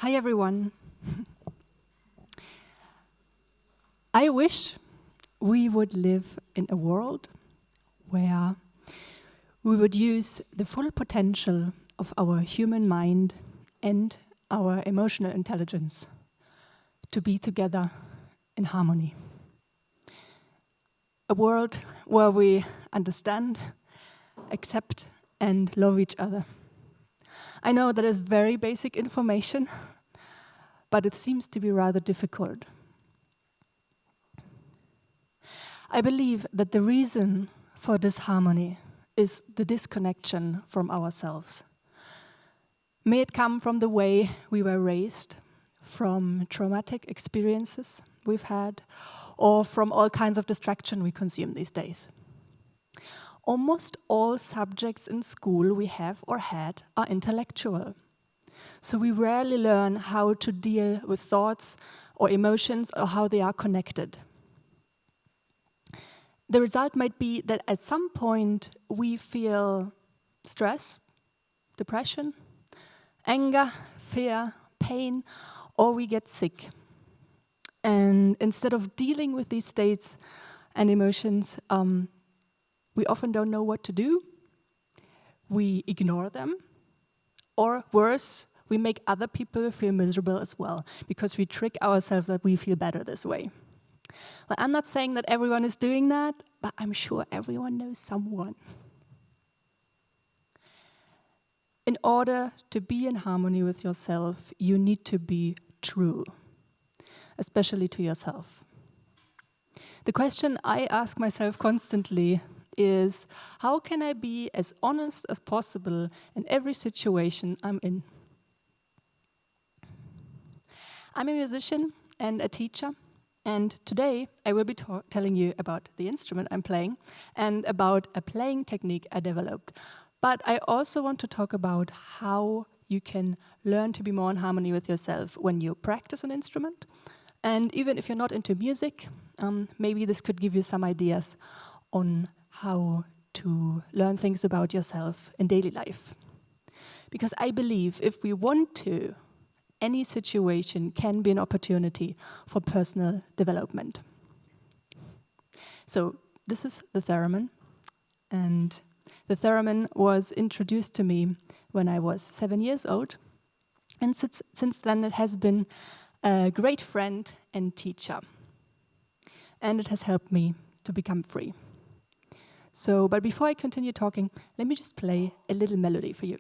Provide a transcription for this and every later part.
Hi everyone. I wish we would live in a world where we would use the full potential of our human mind and our emotional intelligence to be together in harmony. A world where we understand, accept, and love each other. I know that is very basic information, but it seems to be rather difficult. I believe that the reason for this harmony is the disconnection from ourselves. May it come from the way we were raised, from traumatic experiences we've had, or from all kinds of distraction we consume these days. Almost all subjects in school we have or had are intellectual. So we rarely learn how to deal with thoughts or emotions or how they are connected. The result might be that at some point we feel stress, depression, anger, fear, pain, or we get sick. And instead of dealing with these states and emotions, we often don't know what to do. We ignore them. Or worse, we make other people feel miserable as well, because we trick ourselves that we feel better this way. Well, I'm not saying that everyone is doing that, but I'm sure everyone knows someone. In order to be in harmony with yourself, you need to be true, especially to yourself. The question I ask myself constantly is, how can I be as honest as possible in every situation I'm in? I'm a musician and a teacher, and today I will be telling you about the instrument I'm playing and about a playing technique I developed. But I also want to talk about how you can learn to be more in harmony with yourself when you practice an instrument. And even if you're not into music, maybe this could give you some ideas on how to learn things about yourself in daily life. Because I believe if we want to, any situation can be an opportunity for personal development. So this is the theremin, and the theremin was introduced to me when I was 7 years old, and since then it has been a great friend and teacher, and it has helped me to become free. So, but before I continue talking, let me just play a little melody for you.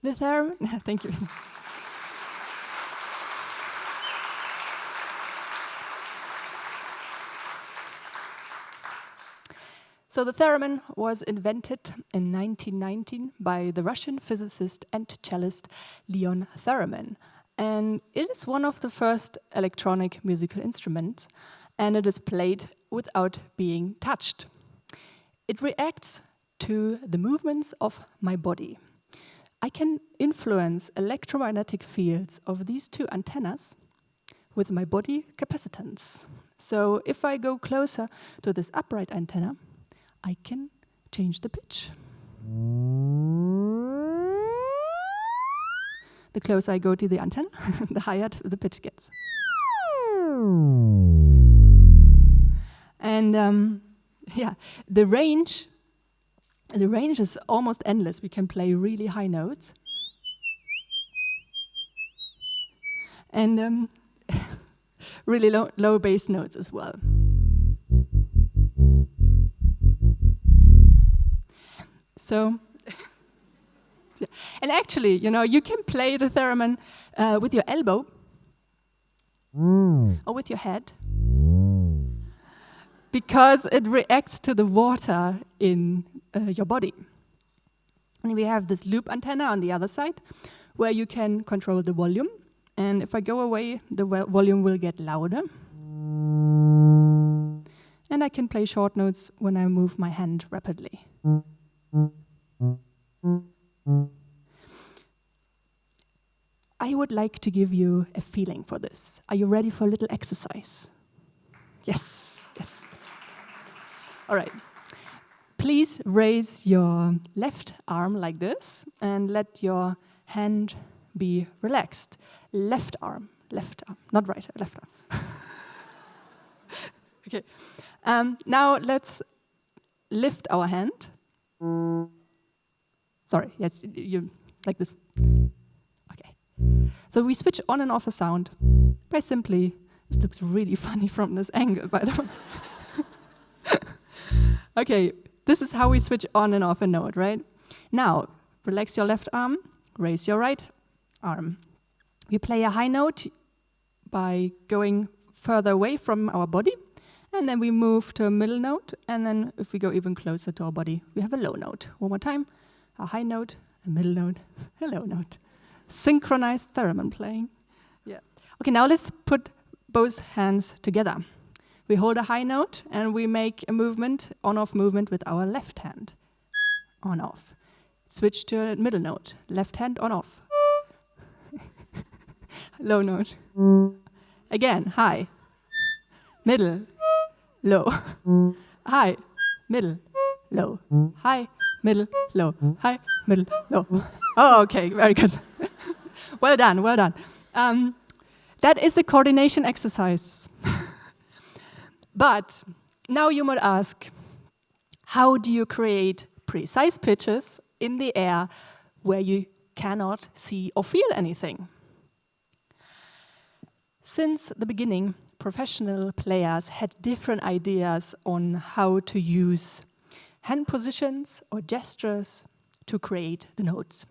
The theremin, thank you. So the theremin was invented in 1919 by the Russian physicist and cellist Leon Theremin. And it is one of the first electronic musical instruments, and it is played without being touched. It reacts to the movements of my body. I can influence electromagnetic fields of these two antennas with my body capacitance. So if I go closer to this upright antenna, I can change the pitch. The closer I go to the antenna, the higher the pitch gets. And yeah, the range is almost endless. We can play really high notes. And really low bass notes as well. So Yeah. And actually, you can play the theremin with your elbow or with your head because it reacts to the water in your body. And we have this loop antenna on the other side where you can control the volume. And if I go away, the volume will get louder. And I can play short notes when I move my hand rapidly. I would like to give you a feeling for this. Are you ready for a little exercise? Yes, yes. All right. Please raise your left arm like this and let your hand be relaxed. Left arm, not right, left arm. Okay. Now let's lift our hand. Sorry, yes, you like this. Okay. So we switch on and off a sound by simply, this looks really funny from this angle, by the way. Okay, this is how we switch on and off a note, right? Now, relax your left arm, raise your right arm. We play a high note by going further away from our body, and then we move to a middle note, and then if we go even closer to our body, we have a low note. One more time, a high note, a middle note, a low note. Synchronized theremin playing. Yeah. Okay, now let's put both hands together. We hold a high note, and we make a movement, on-off movement with our left hand. On-off. Switch to a middle note. Left hand on-off. Low note. Again, high. Middle. Low. High. Middle. Low. High. Middle. Low. High. Middle. Low. Oh, okay, very good. Well done, well done. That is a coordination exercise. But now you might ask, how do you create precise pitches in the air where you cannot see or feel anything? Since the beginning, professional players had different ideas on how to use hand positions or gestures to create the notes.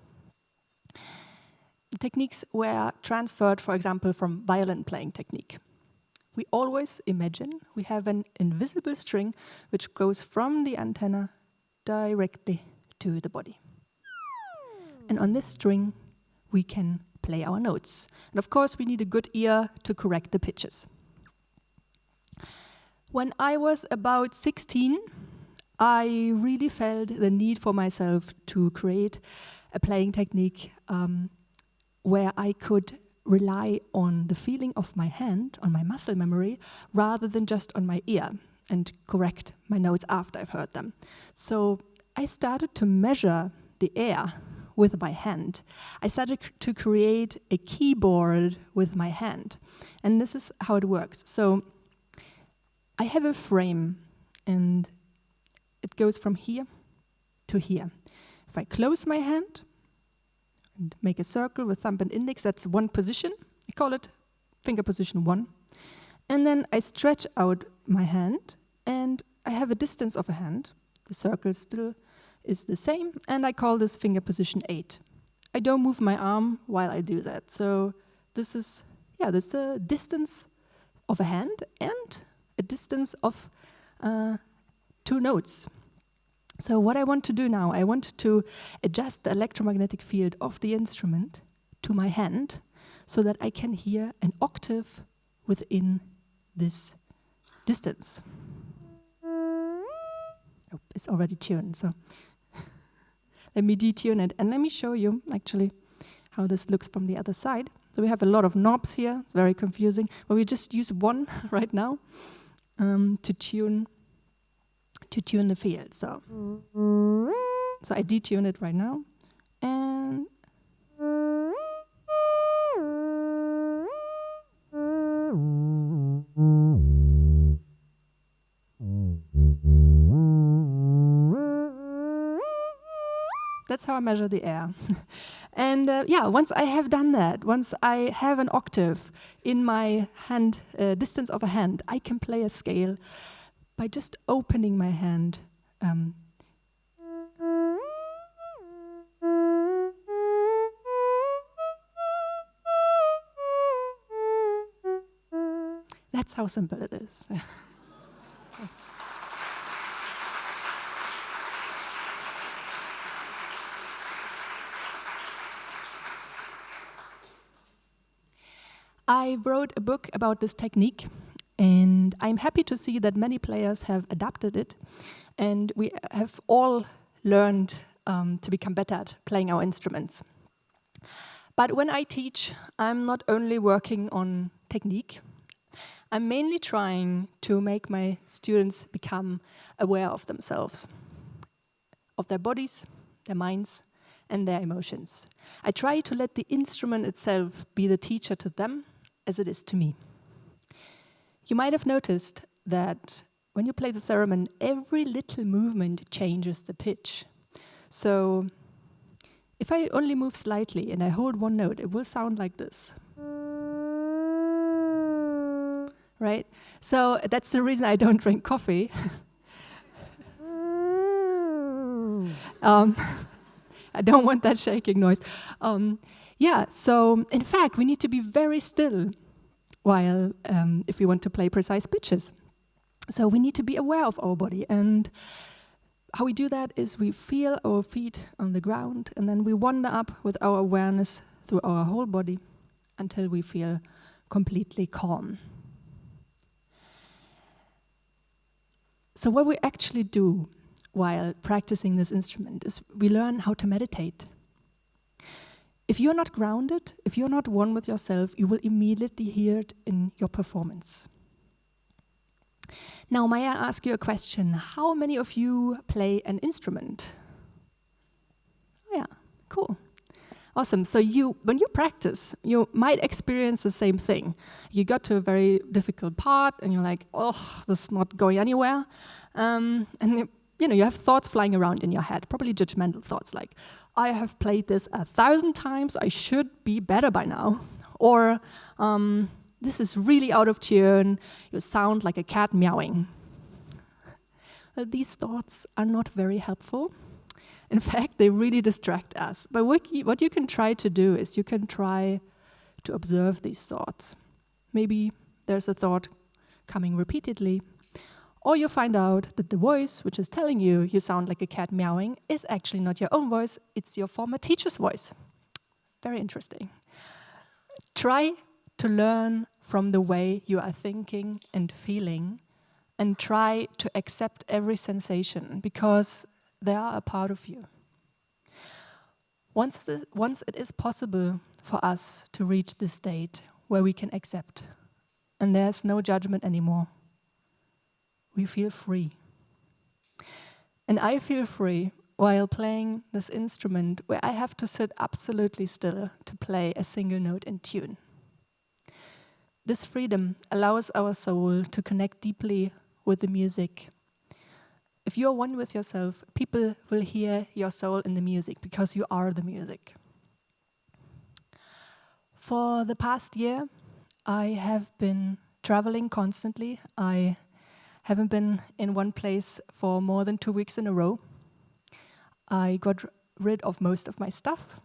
The techniques were transferred, for example, from violin playing technique. We always imagine we have an invisible string which goes from the antenna directly to the body. And on this string, we can play our notes. And of course, we need a good ear to correct the pitches. When I was about 16, I really felt the need for myself to create a playing technique where I could rely on the feeling of my hand, on my muscle memory, rather than just on my ear and correct my notes after I've heard them. So I started to measure the air with my hand. I started to create a keyboard with my hand. And this is how it works. So I have a frame, and it goes from here to here. If I close my hand and make a circle with thumb and index, that's one position. I call it finger position 1. And then I stretch out my hand, and I have a distance of a hand. The circle still is the same, and I call this finger position 8. I don't move my arm while I do that. So this is a distance of a hand and a distance of 2 notes. So what I want to do now, I want to adjust the electromagnetic field of the instrument to my hand so that I can hear an octave within this distance. Oh, it's already tuned, so let me detune it, and let me show you actually how this looks from the other side. So we have a lot of knobs here, it's very confusing, but we just use one right now to tune the field. So I detune it right now, and that's how I measure the air. And once I have done that, once I have an octave in my hand, distance of a hand, I can play a scale by just opening my hand. That's how simple it is. I wrote a book about this technique, and I'm happy to see that many players have adapted it, and we have all learned to become better at playing our instruments. But when I teach, I'm not only working on technique, I'm mainly trying to make my students become aware of themselves, of their bodies, their minds, and their emotions. I try to let the instrument itself be the teacher to them as it is to me. You might have noticed that when you play the theremin, every little movement changes the pitch. So if I only move slightly and I hold one note, it will sound like this. Right? So that's the reason I don't drink coffee. I don't want that shaking noise. So in fact, we need to be very still while, if we want to play precise pitches. So we need to be aware of our body, and how we do that is we feel our feet on the ground, and then we wander up with our awareness through our whole body until we feel completely calm. So what we actually do while practicing this instrument is we learn how to meditate. If you're not grounded, if you're not one with yourself, you will immediately hear it in your performance. Now, may I ask you a question? How many of you play an instrument? Oh, yeah, cool. Awesome. So when you practice, you might experience the same thing. You got to a very difficult part, and you're like, oh, this is not going anywhere. And you have thoughts flying around in your head, probably judgmental thoughts like, I have played this 1,000 times, I should be better by now. Or, this is really out of tune, you sound like a cat meowing. Well, these thoughts are not very helpful. In fact, they really distract us. But what you can try to do is you can try to observe these thoughts. Maybe there's a thought coming repeatedly, or you find out that the voice which is telling you you sound like a cat meowing is actually not your own voice, it's your former teacher's voice. Very interesting. Try to learn from the way you are thinking and feeling, and try to accept every sensation, because they are a part of you. Once it is possible for us to reach this state where we can accept, and there's no judgment anymore, we feel free. And I feel free while playing this instrument where I have to sit absolutely still to play a single note in tune. This freedom allows our soul to connect deeply with the music. If you are one with yourself, people will hear your soul in the music because you are the music. For the past year, I have been traveling constantly. I haven't been in one place for more than 2 weeks in a row. I got rid of most of my stuff,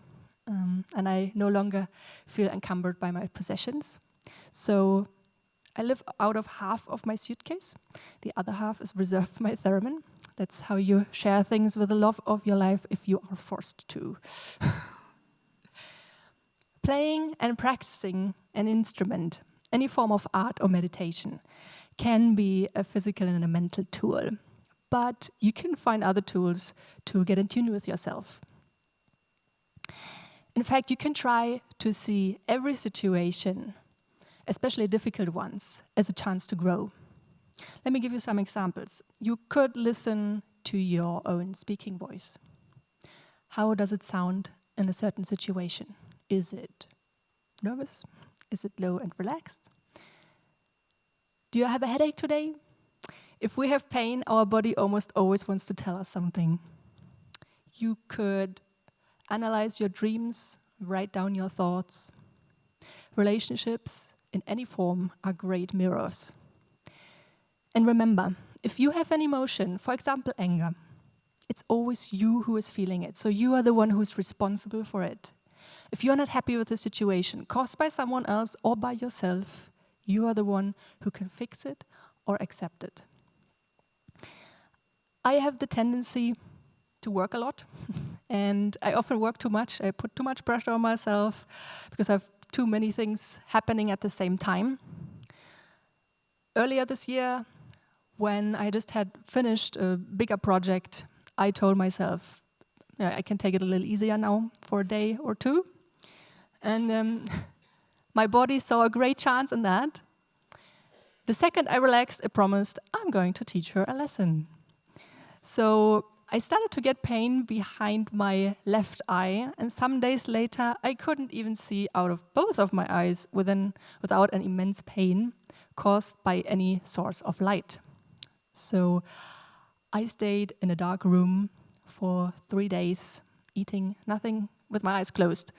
and I no longer feel encumbered by my possessions. So I live out of half of my suitcase. The other half is reserved for my theremin. That's how you share things with the love of your life if you are forced to. Playing and practicing an instrument, any form of art or meditation, can be a physical and a mental tool, but you can find other tools to get in tune with yourself. In fact, you can try to see every situation, especially difficult ones, as a chance to grow. Let me give you some examples. You could listen to your own speaking voice. How does it sound in a certain situation? Is it nervous? Is it low and relaxed? Do you have a headache today? If we have pain, our body almost always wants to tell us something. You could analyze your dreams, write down your thoughts. Relationships in any form are great mirrors. And remember, if you have an emotion, for example, anger, it's always you who is feeling it. So you are the one who is responsible for it. If you're not happy with the situation caused by someone else or by yourself, You are the one who can fix it or accept it. I have the tendency to work a lot, and I often work too much. I put too much pressure on myself because I have too many things happening at the same time. Earlier this year, when I just had finished a bigger project, I told myself, I can take it a little easier now for a day or two. And my body saw a great chance in that. The second I relaxed, I promised I'm going to teach her a lesson. So I started to get pain behind my left eye, and some days later I couldn't even see out of both of my eyes without an immense pain caused by any source of light. So I stayed in a dark room for 3 days, eating nothing with my eyes closed.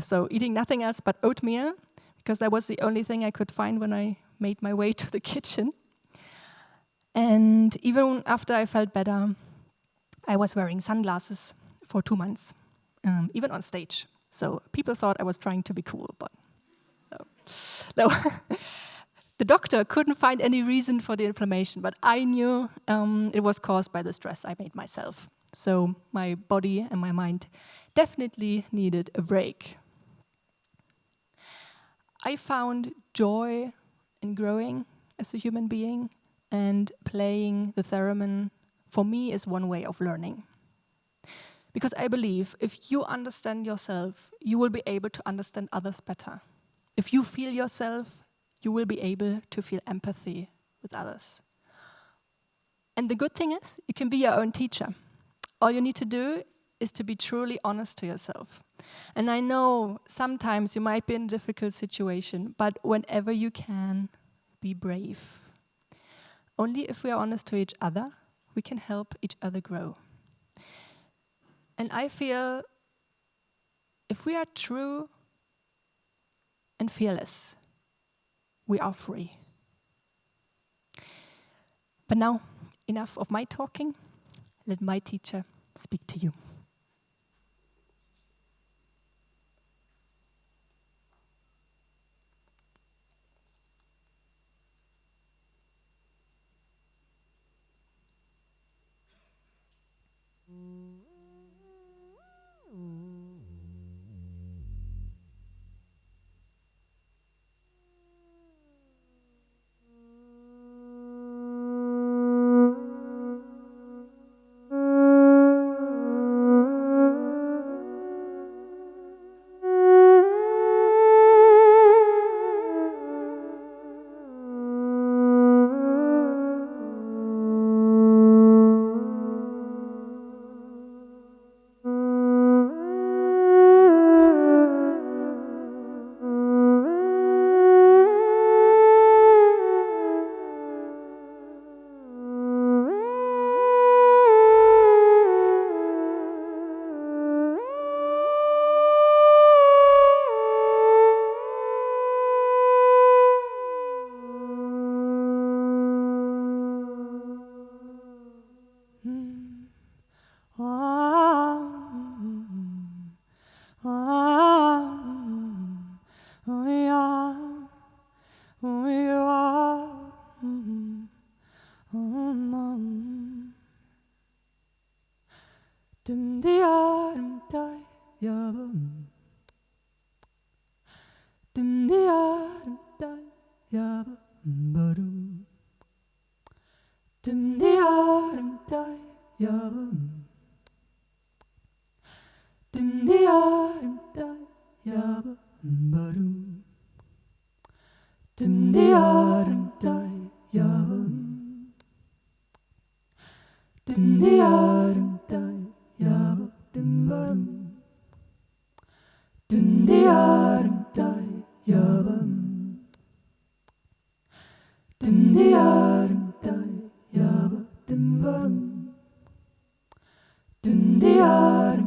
So eating nothing else but oatmeal, because that was the only thing I could find when I made my way to the kitchen. And even after I felt better, I was wearing sunglasses for 2 months, even on stage. So people thought I was trying to be cool, but no. The doctor couldn't find any reason for the inflammation, but I knew it was caused by the stress I made myself. So my body and my mind definitely needed a break. I found joy in growing as a human being, and playing the theremin for me is one way of learning. Because I believe if you understand yourself, you will be able to understand others better. If you feel yourself, you will be able to feel empathy with others. And the good thing is, you can be your own teacher. All you need to do is to be truly honest to yourself. And I know sometimes you might be in a difficult situation, but whenever you can, be brave. Only if we are honest to each other, we can help each other grow. And I feel if we are true and fearless, we are free. But now, enough of my talking. Let my teacher speak to you. Dum